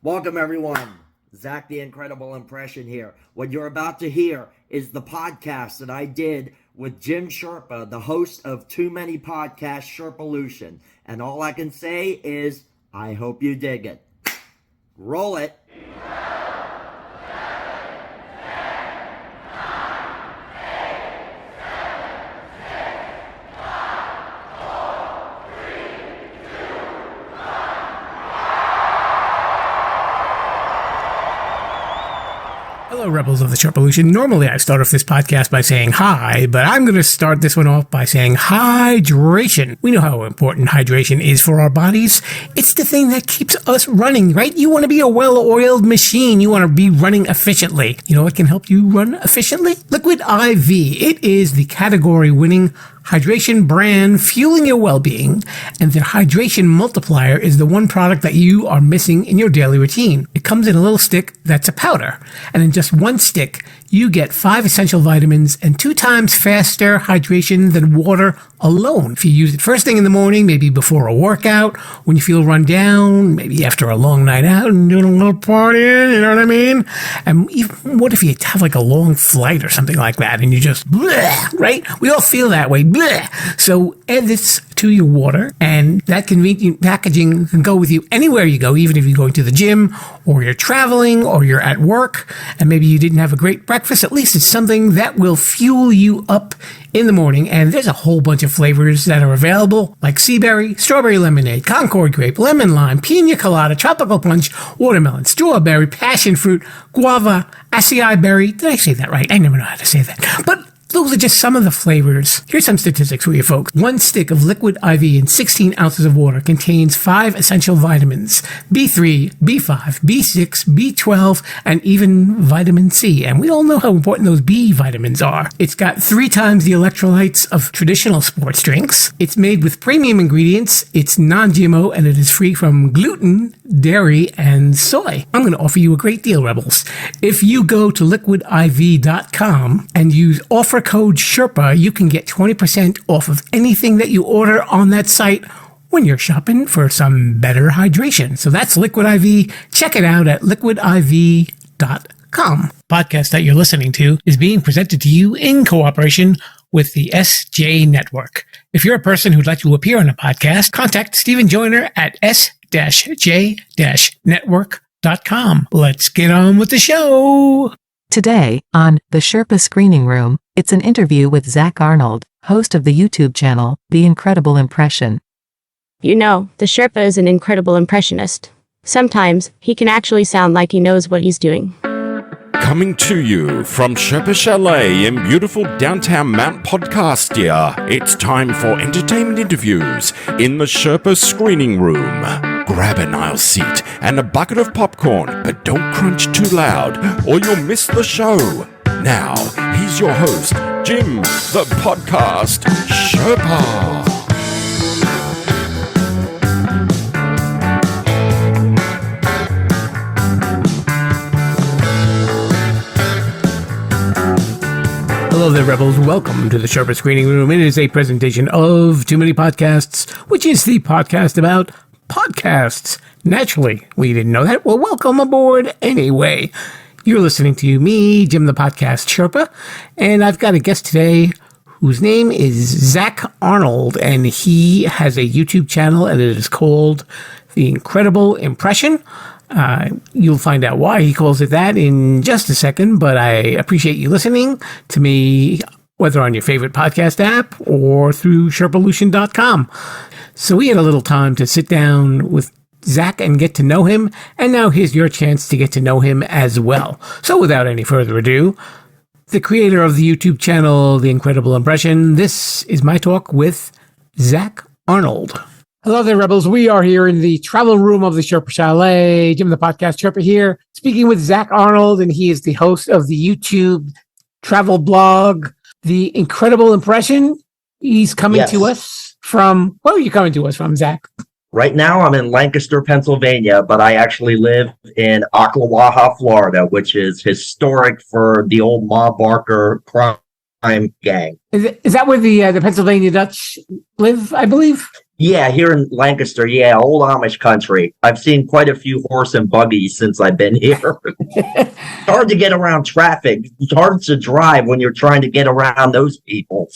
Welcome, everyone. Zach, the Incredible Impression here. What you're about to hear is the podcast that I did with Jim Sherpa, the host of Too Many Podcasts, Sherpalution. And all I can say is, I hope you dig it. Roll it. Hello, Rebels of the Sherpalution. Normally, I start off this podcast by saying hi, but I'm going to start this one off by saying hydration. We know how important hydration is for our bodies. It's the thing that keeps us running, right? You want to be a well-oiled machine. You want to be running efficiently. You know what can help you run efficiently? Liquid IV. It is the category-winning hydration brand fueling your well-being, and the hydration multiplier is the one product that you are missing in your daily routine. It comes in a little stick that's a powder, and in just one stick, you get 5 essential vitamins and 2 times faster hydration than water alone. If you use it first thing in the morning, maybe before a workout, when you feel run down, maybe after a long night out and doing a little partying, you know what I mean? And even what if you have like a long flight or something like that and you just bleh, right? We all feel that way. Bleh. So add this to your water, and that convenient packaging can go with you anywhere you go, even if you're going to the gym or you're traveling or you're at work and maybe you didn't have a great breakfast. At least it's something that will fuel you up in the morning. And there's a whole bunch of flavors that are available, like sea berry, strawberry lemonade, Concord grape, lemon lime, pina colada, tropical punch, watermelon, strawberry, passion fruit, guava, acai berry. Did I say that right? I never know how to say that. But those are just some of the flavors. Here's some statistics for you folks. 1 stick of liquid IV in 16 ounces of water contains 5 essential vitamins: B3, B5, B6, B12, and even vitamin C. And we all know how important those B vitamins are. It's got 3 times the electrolytes of traditional sports drinks. It's made with premium ingredients. It's non-GMO, and it is free from gluten, dairy, and soy. I'm going to offer you a great deal, Rebels. If you go to liquidiv.com and use offer code Sherpa, you can get 20% off of anything that you order on that site when you're shopping for some better hydration. So that's Liquid IV. Check it out at liquidiv.com. Podcast that you're listening to is being presented to you in cooperation with the SJ Network. If you're a person who'd like to appear on a podcast, contact Stephen Joyner at s-j-network.com. Let's get on with the show. Today, on The Sherpa Screening Room, it's an interview with Zach Arnold, host of the YouTube channel, The Incredible Impression. You know, the Sherpa is an incredible impressionist. Sometimes, he can actually sound like he knows what he's doing. Coming to you from Sherpa Chalet in beautiful downtown Mount Podcastia, it's time for entertainment interviews in the Sherpa Screening Room. Grab an aisle seat and a bucket of popcorn, but don't crunch too loud or you'll miss the show. Now, here's your host, Jim, the Podcast Sherpa. Hello there, Rebels. Welcome to the Sherpa Screening Room. It is a presentation of Too Many Podcasts, which is the podcast about podcasts. Naturally, we didn't know that. Well, welcome aboard anyway. You're listening to me, Jim the Podcast Sherpa, and I've got a guest today whose name is Zach Arnold, and he has a YouTube channel, and it is called The Incredible Impression. You'll find out why he calls it that in just a second, but I appreciate you listening to me, whether on your favorite podcast app or through Sherpalution.com. So we had a little time to sit down with Zach and get to know him, and now here's your chance to get to know him as well. So without any further ado, the creator of the YouTube channel, The Incredible Impression, this is my talk with Zach Arnold. Hello there, Rebels. We are here in the travel room of the Sherpa Chalet. Jim, the Podcast Sherpa here, speaking with Zach Arnold, and he is the host of the YouTube travel blog, The Incredible Impression. He's coming to us from, where are you coming to us from, Zach? Right now, I'm in Lancaster, Pennsylvania, but I actually live in Ocklawaha, Florida, which is historic for the old Ma Barker crime gang. Is that where the Pennsylvania Dutch live, I believe? Yeah, here in Lancaster, yeah, old Amish country. I've seen quite a few horse and buggies since I've been here. It's hard to get around traffic. It's hard to drive when you're trying to get around those people.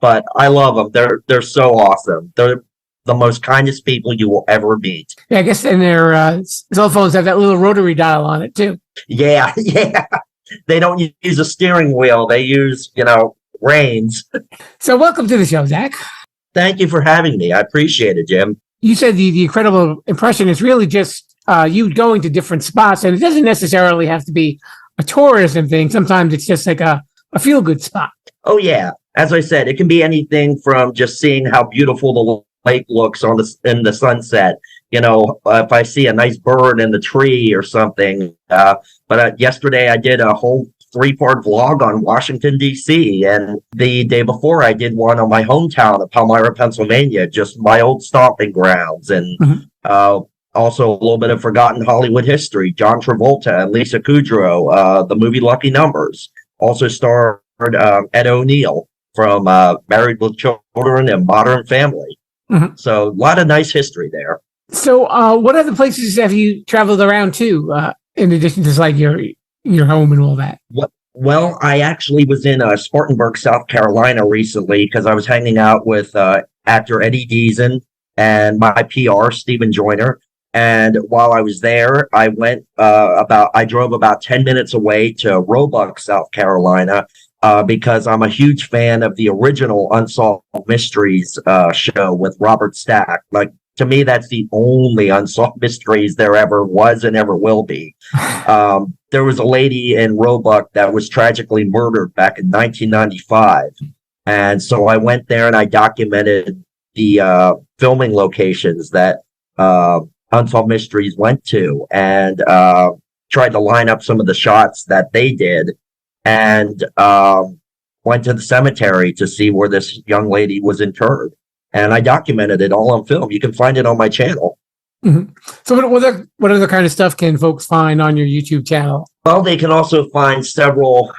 But I love them. They're so awesome. They're the most kindest people you will ever meet. Yeah, I guess, and their cell phones have that little rotary dial on it too. Yeah, yeah. They don't use a steering wheel. They use, reins. So welcome to the show, Zach. Thank you for having me. I appreciate it, Jim. You said the incredible impression is really just you going to different spots, and it doesn't necessarily have to be a tourism thing. Sometimes it's just like a feel-good spot. Oh, yeah. As I said, it can be anything from just seeing how beautiful the lake looks in the sunset. If I see a nice bird in the tree or something. But yesterday I did a whole 3-part vlog on Washington, D.C. And the day before I did one on my hometown of Palmyra, Pennsylvania, just my old stomping grounds. And also a little bit of forgotten Hollywood history. John Travolta and Lisa Kudrow, the movie Lucky Numbers. Also starred Ed O'Neill from Married with Children and Modern Family. Mm-hmm. So a lot of nice history there. So what other places have you traveled around to, in addition to like your home and all that? Well, I actually was in Spartanburg, South Carolina recently because I was hanging out with actor Eddie Deezen and my PR, Stephen Joyner. And while I was there, I drove about 10 minutes away to Roebuck, South Carolina, because I'm a huge fan of the original Unsolved Mysteries show with Robert Stack. Like, to me, that's the only Unsolved Mysteries there ever was and ever will be. There was a lady in Roebuck that was tragically murdered back in 1995. And so I went there and I documented the filming locations that Unsolved Mysteries went to and tried to line up some of the shots that they did and went to the cemetery to see where this young lady was interred. And I documented it all on film. You can find it on my channel. Mm-hmm. So what other kind of stuff can folks find on your YouTube channel? Well, they can also find several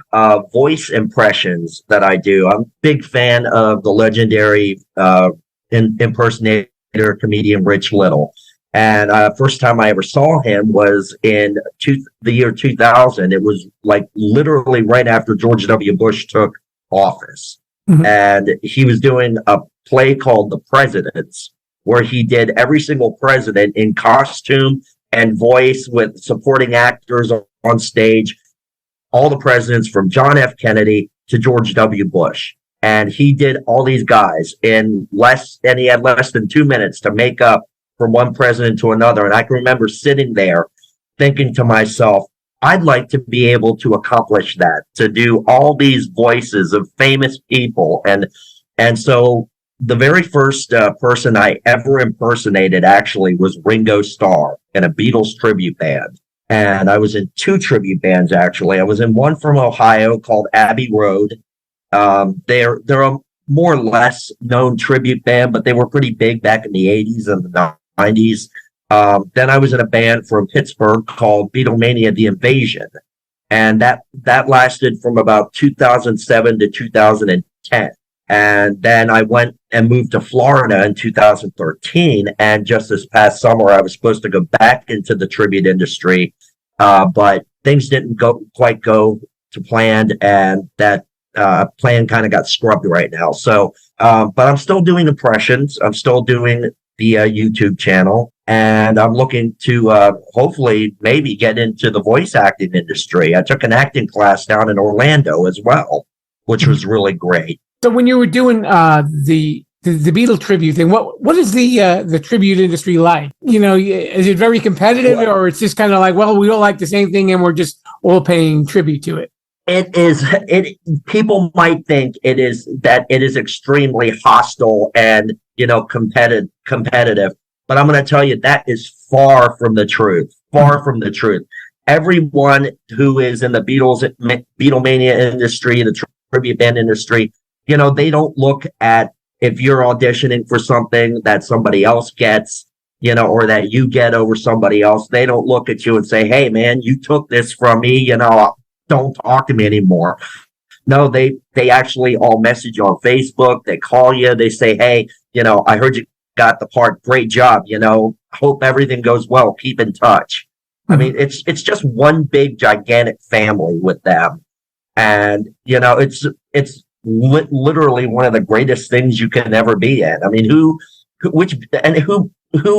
voice impressions that I do. I'm a big fan of the legendary impersonator comedian Rich Little. And first time I ever saw him was in the year 2000. It was like literally right after George W. Bush took office. Mm-hmm. And he was doing a play called The Presidents, where he did every single president in costume and voice with supporting actors on stage, all the presidents from John F. Kennedy to George W. Bush. And he did all these guys he had less than 2 minutes to make up from one president to another. And I can remember sitting there thinking to myself, I'd like to be able to accomplish that, to do all these voices of famous people. And so the very first person I ever impersonated actually was Ringo Starr in a Beatles tribute band. And I was in 2 tribute bands, actually. I was in one from Ohio called Abbey Road. They're a more or less known tribute band, but they were pretty big back in the 80s and the 90s. Then I was in a band from Pittsburgh called Beatlemania The Invasion. And that lasted from about 2007 to 2010. And then I went and moved to Florida in 2013. And just this past summer, I was supposed to go back into the tribute industry. But things didn't quite go to plan. And that plan kind of got scrubbed right now. So, but I'm still doing impressions. I'm still doing the YouTube channel. And I'm looking to hopefully maybe get into the voice acting industry. I took an acting class down in Orlando as well, which was really great. So when you were doing the Beatle tribute thing, what is the tribute industry like? Is it very competitive, or it's just kind of like, well, we all like the same thing and we're just all paying tribute to it? It is. People might think it is extremely hostile and competitive. But I'm going to tell you that is far from the truth. Far from the truth. Everyone who is in the Beatlemania industry, the tribute band industry, they don't look at if you're auditioning for something that somebody else gets, or that you get over somebody else. They don't look at you and say, hey, man, you took this from me, don't talk to me anymore. No, they actually all message you on Facebook. They call you. They say, hey, I heard you got the part. Great job. Hope everything goes well. Keep in touch. I mean, it's just one big gigantic family with them. And, it's literally one of the greatest things you can ever be in. I mean, who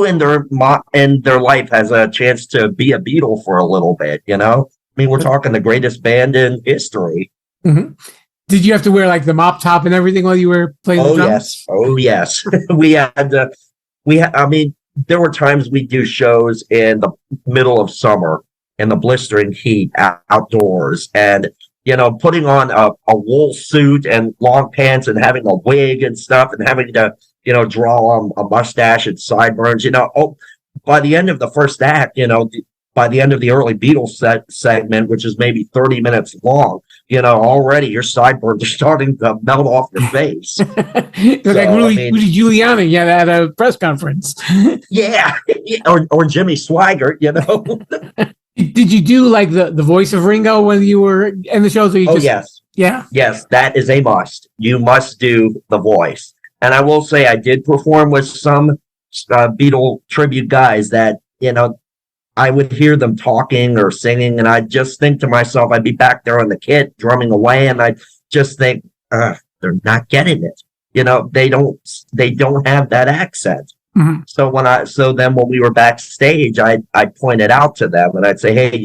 in their life has a chance to be a Beatle for a little bit, I mean, we're talking the greatest band in history. Mm-hmm. Did you have to wear like the mop top and everything while you were playing the drums? Oh, yes. I mean, there were times we do shows in the middle of summer in the blistering heat outdoors, and putting on a wool suit and long pants and having a wig and stuff and having to, draw on a mustache and sideburns, by the end of the first act, by the end of the early Beatles segment, which is maybe 30 minutes long, already your sideburns are starting to melt off your face. Like Rudy Giuliani at a press conference. Yeah. Or Jimmy Swaggart, Did you do like the voice of Ringo when you were in the shows? Yes. Yeah. Yes, that is a must. You must do the voice. And I will say I did perform with some Beatle tribute guys that, I would hear them talking or singing, and I'd just think to myself, I'd be back there on the kit drumming away, and I'd just think, they're not getting it. They don't have that accent. Mm-hmm. So then when we were backstage, I pointed out to them and I'd say, hey,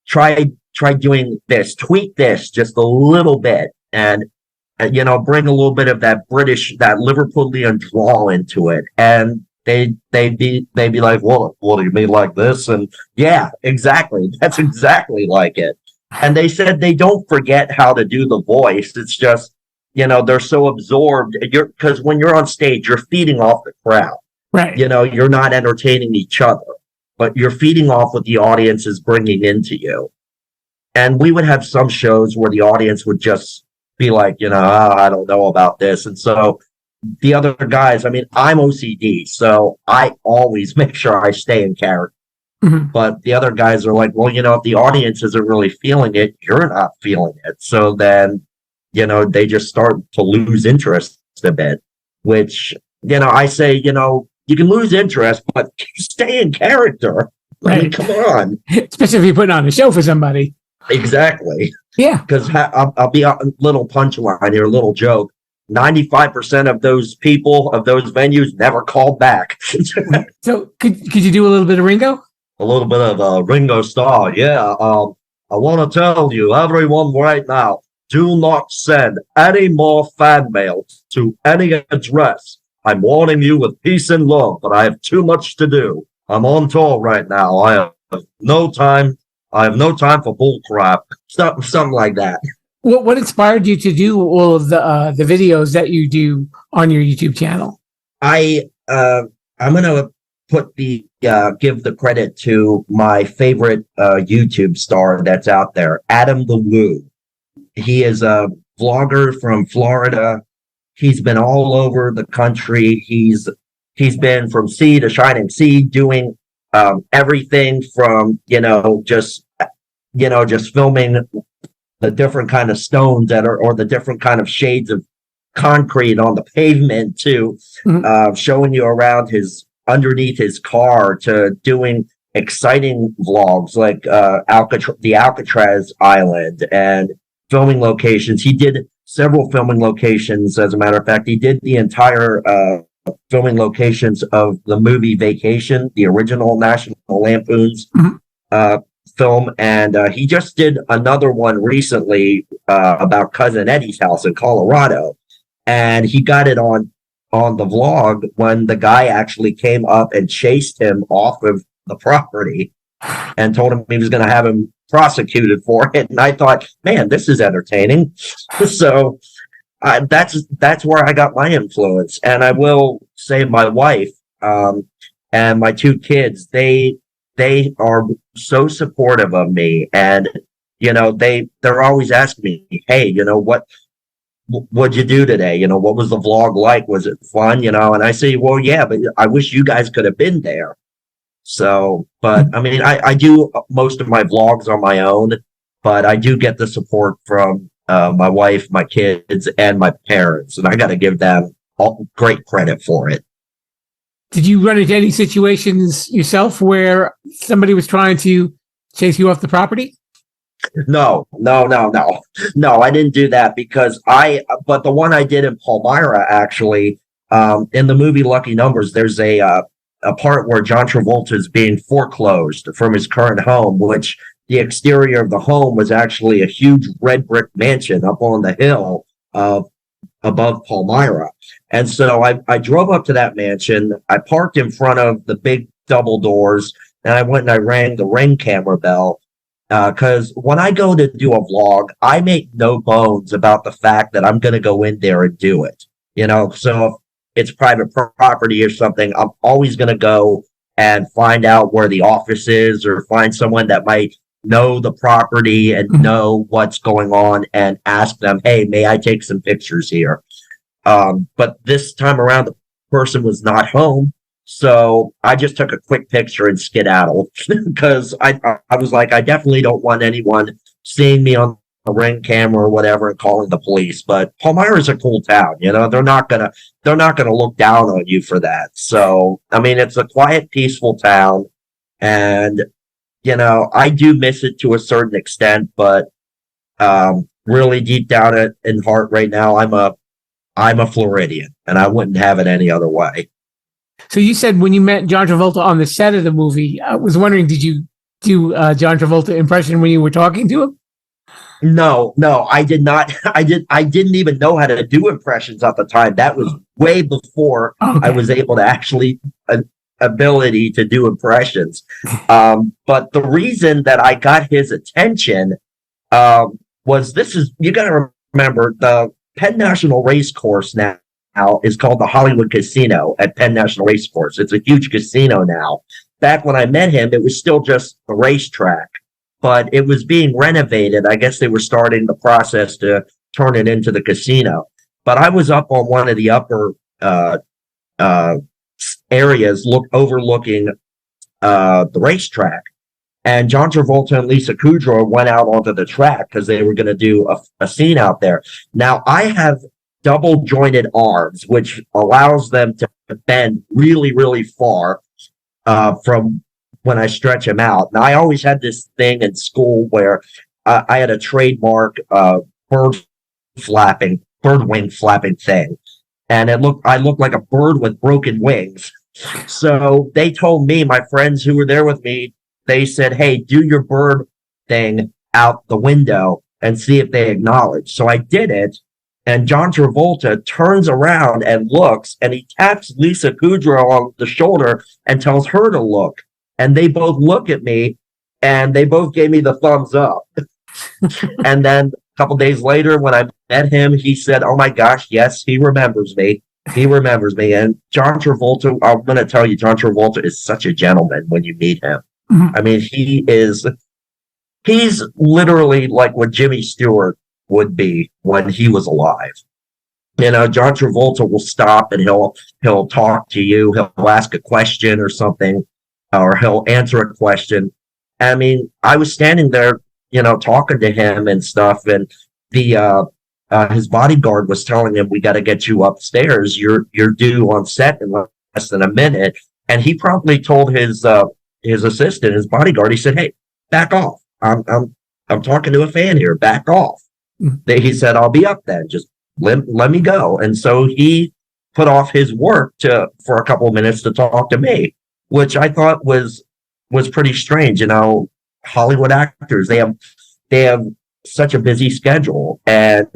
try doing this, tweak this just a little bit, and bring a little bit of that Liverpoolian drawl into it. And they'd be like, well, what do you mean like this? And yeah, exactly. That's exactly like it. And they said they don't forget how to do the voice. It's just, they're so absorbed. Because when you're on stage, you're feeding off the crowd. Right. You're not entertaining each other, but you're feeding off what the audience is bringing into you. And we would have some shows where the audience would just be like, I don't know about this. And so the other guys, I mean, I'm OCD, so I always make sure I stay in character. Mm-hmm. But the other guys are like, well, if the audience isn't really feeling it, you're not feeling it. So then, they just start to lose interest a bit, which, I say, you can lose interest, but stay in character. Right. I mean, come on. Especially if you're putting on a show for somebody. Exactly. Yeah. Because I'll be a little punchline here, a little joke. 95% of those people of those venues never called back. So could you do a little bit of Ringo? A little bit of Ringo Starr, yeah. I want to tell you, everyone right now, do not send any more fan mail to any address. I'm warning you with peace and love, but I have too much to do. I'm on tour right now. I have no time for bull crap. Something like that. What inspired you to do all of the videos that you do on your YouTube channel? I'm gonna give the credit to my favorite YouTube star that's out there, Adam the Woo. He is a vlogger from Florida. He's been all over the country. He's been from sea to shining sea, doing everything from just filming the different kind of stones or the different kind of shades of concrete on the pavement to showing you around underneath his car, to doing exciting vlogs like the Alcatraz Island and filming locations. He did several filming locations. As a matter of fact, he did the entire filming locations of the movie Vacation, the original National Lampoon's film, and he just did another one recently about Cousin Eddie's house in Colorado, and he got it on the vlog when the guy actually came up and chased him off of the property and told him he was going to have him prosecuted for it. And I thought, man, this is entertaining. So that's where I got my influence. And I will say my wife and my two kids, they are so supportive of me, and they're always asking me, hey, what'd you do today? What was the vlog like? Was it fun? And I say, well, yeah, but I wish you guys could have been there. So, but I mean, I do most of my vlogs on my own, but I do get the support from my wife, my kids, and my parents, and I got to give them all great credit for it. Did you run into any situations yourself where somebody was trying to chase you off the property? No. I didn't do that because but the one I did in Palmyra, actually, in the movie Lucky Numbers, there's a part where John Travolta is being foreclosed from his current home, which the exterior of the home was actually a huge red brick mansion up on the hill above Palmyra. And so I drove up to that mansion. I parked in front of the big double doors, and I went and I rang the Ring camera bell. Because when I go to do a vlog, I make no bones about the fact that I'm going to go in there and do it. So if it's private property or something, I'm always going to go and find out where the office is, or find someone that might know the property and know what's going on, and ask them, hey, may I take some pictures here? But this time around, the person was not home. So I just took a quick picture and skedaddled because I was like, I definitely don't want anyone seeing me on a Ring camera or whatever and calling the police. But Palmyra is a cool town. They're not gonna look down on you for that. So, I mean, it's a quiet, peaceful town, and, I do miss it to a certain extent, but, really deep down in heart right now, I'm a Floridian, and I wouldn't have it any other way. So you said when you met John Travolta on the set of the movie, I was wondering, did you do a John Travolta impression when you were talking to him? No, I did not. I didn't even know how to do impressions at the time. That was way before I was able to actually ability to do impressions. But the reason that I got his attention was you got to remember, the Penn National Race Course now is called the Hollywood Casino at Penn National Race Course. It's a huge casino now. Back when I met him, it was still just a racetrack, but it was being renovated. I guess they were starting the process to turn it into the casino. But I was up on one of the upper areas overlooking the racetrack, and John Travolta and Lisa Kudrow went out onto the track because they were going to do a scene out there. Now, I have double jointed arms, which allows them to bend really, really far from when I stretch them out. Now, I always had this thing in school where I had a trademark bird wing flapping thing, and I looked like a bird with broken wings. So they told me, my friends who were there with me, they said, hey, do your bird thing out the window and see if they acknowledge. So I did it. And John Travolta turns around and looks, and he taps Lisa Kudrow on the shoulder and tells her to look. And they both look at me, and they both gave me the thumbs up. And then a couple days later, when I met him, he said, oh my gosh, yes, he remembers me. He remembers me. And John Travolta, I'm going to tell you, John Travolta is such a gentleman when you meet him. Mm-hmm. I mean, he's literally like what Jimmy Stewart would be when he was alive. John Travolta will stop and he'll talk to you. He'll ask a question or something, or he'll answer a question. I mean, I was standing there, talking to him and stuff, and his bodyguard was telling him, we got to get you upstairs. You're due on set in less than a minute. And he promptly told his assistant, his bodyguard, he said, hey, back off. I'm talking to a fan here. Back off. He said, I'll be up then. Just let me go. And so he put off his work for a couple of minutes to talk to me, which I thought was pretty strange. Hollywood actors, they have such a busy schedule, and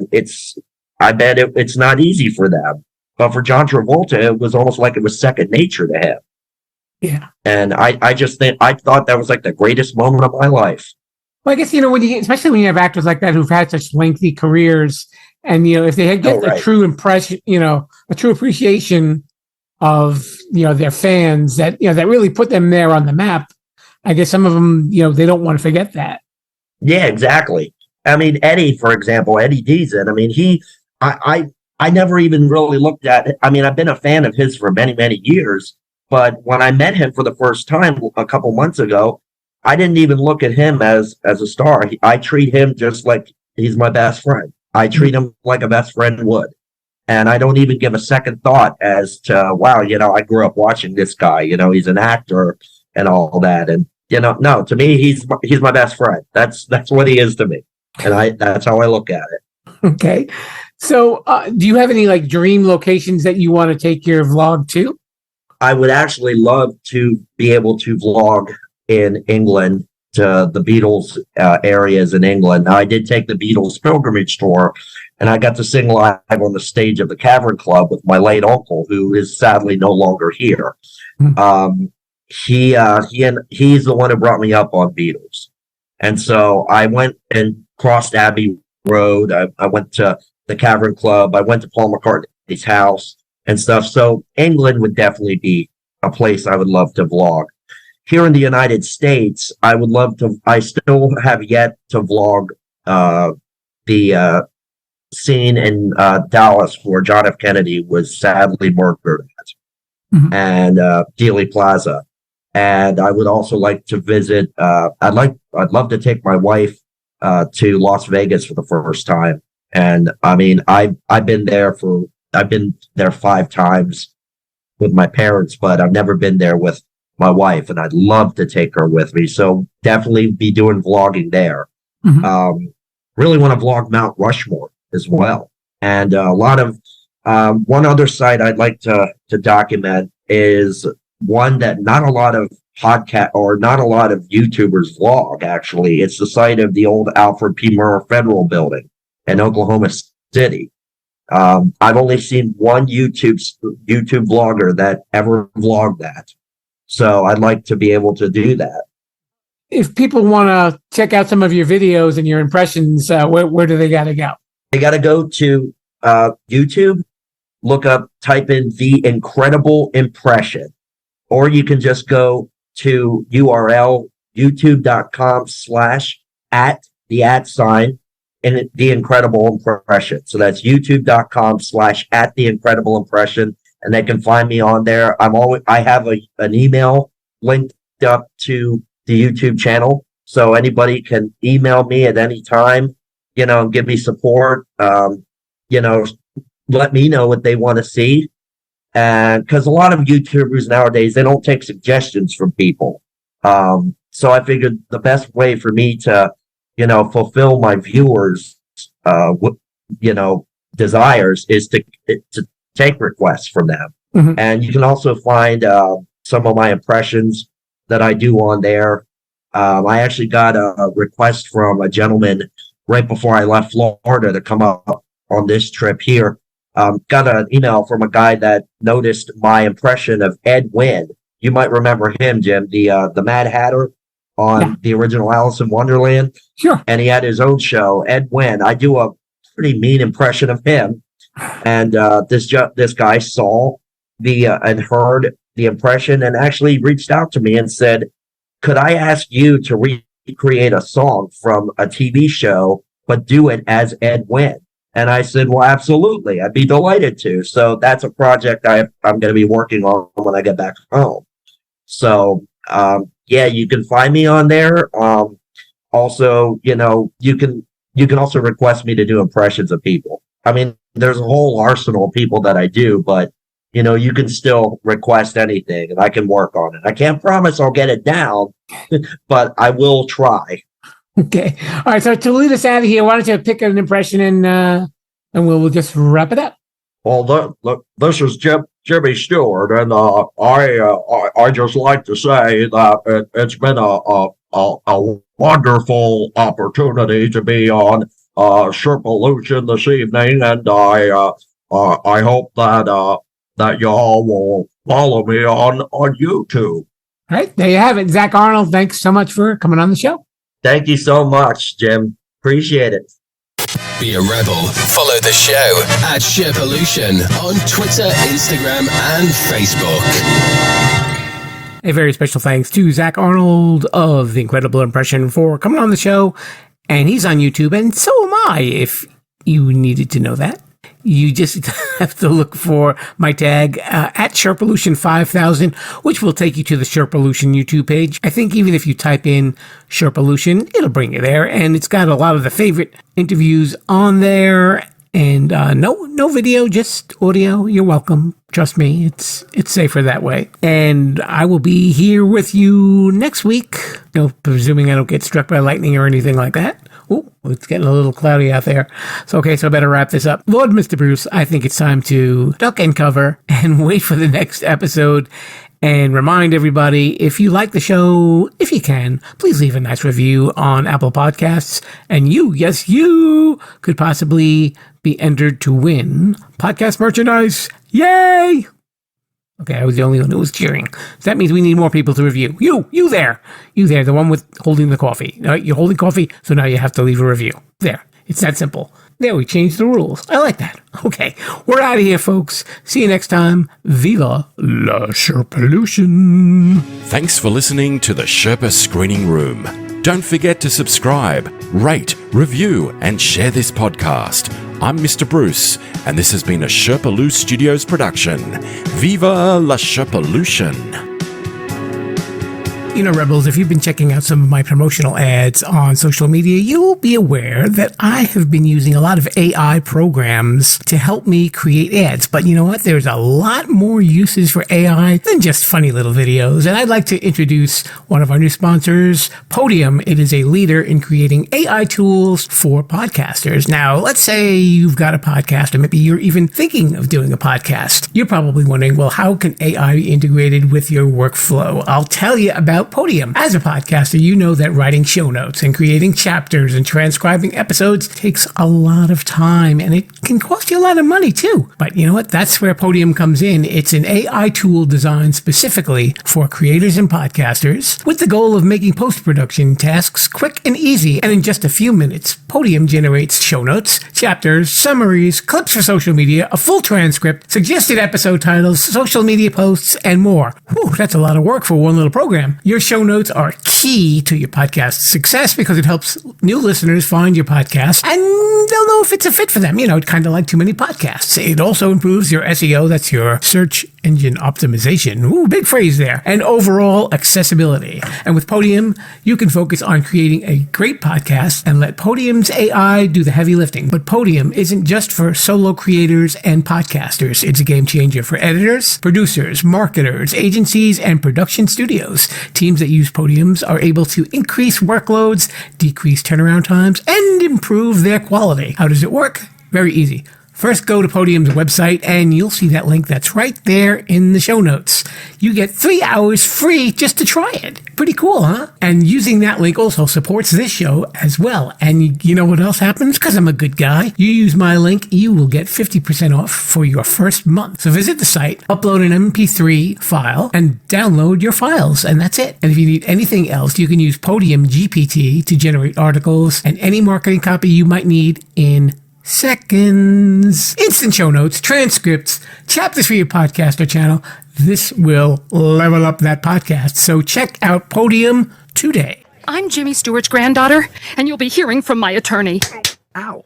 I bet it's not easy for them. But for John Travolta, it was almost like it was second nature to him. Yeah. And I thought that was like the greatest moment of my life. Well, I guess, especially when you have actors like that who've had such lengthy careers, and, if they get a true impression, a true appreciation of, their fans that really put them there on the map, I guess some of them, they don't want to forget that. Yeah, exactly. I mean, Eddie, for example, Eddie Deezen, I mean, I never even really looked at, I've been a fan of his for many, many years, but when I met him for the first time a couple months ago, I didn't even look at him as a star. I treat him just like he's my best friend. I treat him like a best friend would. And I don't even give a second thought as to, wow, I grew up watching this guy, he's an actor and all that. And, no, to me, he's my best friend. That's what he is to me. And that's how I look at it. Okay. So, do you have any like dream locations that you want to take your vlog to? I would actually love to be able to vlog in England, to the Beatles areas in England. Now, I did take the Beatles pilgrimage tour, and I got to sing live on the stage of the Cavern Club with my late uncle, who is sadly no longer here. He's the one who brought me up on Beatles. And so I went and crossed Abbey Road. I went to the Cavern Club. I went to Paul McCartney's house and stuff. So England would definitely be a place I would love to vlog. Here in the United States, I still have yet to vlog the scene in Dallas where John F. Kennedy was sadly murdered at, and Dealey Plaza. And I would also like to visit. I'd love to take my wife to Las Vegas for the first time. And I mean, I've been there 5 times with my parents, but I've never been there with my wife, and I'd love to take her with me. So definitely be doing vlogging there. Really want to vlog Mount Rushmore as well. And a lot of one other site I'd like to document is one that not a lot of YouTubers vlog. Actually, it's the site of the old Alfred P. Murrah Federal Building in Oklahoma City. I've only seen one YouTube vlogger that ever vlogged that. So I'd like to be able to do that. If people want to check out some of your videos and your impressions, where do they got to go? They got to go to YouTube, type in The Incredible Impression, or you can just go to URL youtube.com/@the and The Incredible Impression. So that's youtube.com/@The Incredible Impression. And they can find me on there. I have an email linked up to the YouTube channel. So anybody can email me at any time, give me support, let me know what they want to see. And because a lot of YouTubers nowadays, they don't take suggestions from people. So I figured the best way for me to, fulfill my viewers, desires is to take requests from them. And you can also find some of my impressions that I do on there. I actually got a request from a gentleman right before I left Florida to come up on this trip here. Got an email from a guy that noticed my impression of Ed Wynn. You might remember him, Jim, the Mad Hatter on the original Alice in Wonderland. Sure. And he had his own show, Ed Wynn. I do a pretty mean impression of him. And this guy saw and heard the impression and actually reached out to me and said, could I ask you to recreate a song from a TV show, but do it as Ed Wynn? And I said, well, absolutely. I'd be delighted to. So that's a project I'm going to be working on when I get back home. So, you can find me on there. Also, you can also request me to do impressions of people. I mean, there's a whole arsenal of people that I do, but, you can still request anything and I can work on it. I can't promise I'll get it down, but I will try. Okay. All right. So to lead us out of here, why don't you pick an impression and we'll just wrap it up. Well, look, this is Jimmy Stewart, and I just like to say that it's been a wonderful opportunity to be on Sherpalution this evening, and I hope that y'all will follow me on YouTube. All right, there you have it. Zach Arnold, thanks so much for coming on the show. Thank you so much, Jim. Appreciate it. Be a rebel. Follow the show at Sherpalution on Twitter, Instagram, and Facebook. A very special thanks to Zach Arnold of The Incredible Impression for coming on the show. And he's on YouTube, and so am I, if you needed to know that. You just have to look for my tag at Sherpalution 5000, which will take you to the Sherpalution YouTube page. I think even if you type in Sherpalution, it'll bring you there. And it's got a lot of the favorite interviews on there. And no video, just audio. You're welcome. Trust me, it's safer that way. And I will be here with you next week. Presuming I don't get struck by lightning or anything like that. Oh, it's getting a little cloudy out there. So I better wrap this up. Lord, Mr. Bruce, I think it's time to duck and cover and wait for the next episode. And remind everybody, if you like the show, if you can, please leave a nice review on Apple Podcasts. And you, yes, you could possibly be entered to win podcast merchandise. Yay! Okay, I was the only one who was cheering. So that means we need more people to review. You there, the one with holding the coffee. All right, you're holding coffee, so now you have to leave a review. There, it's that simple. There, we changed the rules. I like that. Okay, we're out of here, folks. See you next time. Viva la Sherpalution. Thanks for listening to the Sherpa Screening Room. Don't forget to subscribe, rate, review, and share this podcast. I'm Mr. Bruce, and this has been a Sherpaloo Studios production. Viva la Sherpalution. Rebels, if you've been checking out some of my promotional ads on social media, you'll be aware that I have been using a lot of AI programs to help me create ads. But you know what? There's a lot more uses for AI than just funny little videos. And I'd like to introduce one of our new sponsors, Podium. It is a leader in creating AI tools for podcasters. Now, let's say you've got a podcast, or maybe you're even thinking of doing a podcast. You're probably wondering, well, how can AI be integrated with your workflow? I'll tell you about Podium. As a podcaster, you know that writing show notes and creating chapters and transcribing episodes takes a lot of time, and it can cost you a lot of money too. But you know what? That's where Podium comes in. It's an AI tool designed specifically for creators and podcasters with the goal of making post-production tasks quick and easy. And in just a few minutes, Podium generates show notes, chapters, summaries, clips for social media, a full transcript, suggested episode titles, social media posts, and more. Whew, that's a lot of work for one little program. Your show notes are key to your podcast's success because it helps new listeners find your podcast and they'll know if it's a fit for them. Kind of like Too Many Podcasts. It also improves your SEO. That's your search engine optimization. Ooh, big phrase there. And overall accessibility. And with Podium, you can focus on creating a great podcast and let Podium's AI do the heavy lifting. But Podium isn't just for solo creators and podcasters. It's a game changer for editors, producers, marketers, agencies, and production studios. Teams that use Podiums are able to increase workloads, decrease turnaround times, and improve their quality. How does it work? Very easy. First, go to Podium's website, and you'll see that link that's right there in the show notes. You get 3 hours free just to try it. Pretty cool, huh? And using that link also supports this show as well. And you know what else happens? Because I'm a good guy. You use my link, you will get 50% off for your first month. So visit the site, upload an MP3 file, and download your files. And that's it. And if you need anything else, you can use Podium GPT to generate articles and any marketing copy you might need in seconds. Instant show notes, transcripts, chapters for your podcast or channel. This will level up that podcast. So check out Podium today. I'm Jimmy Stewart's granddaughter, and you'll be hearing from my attorney. Ow.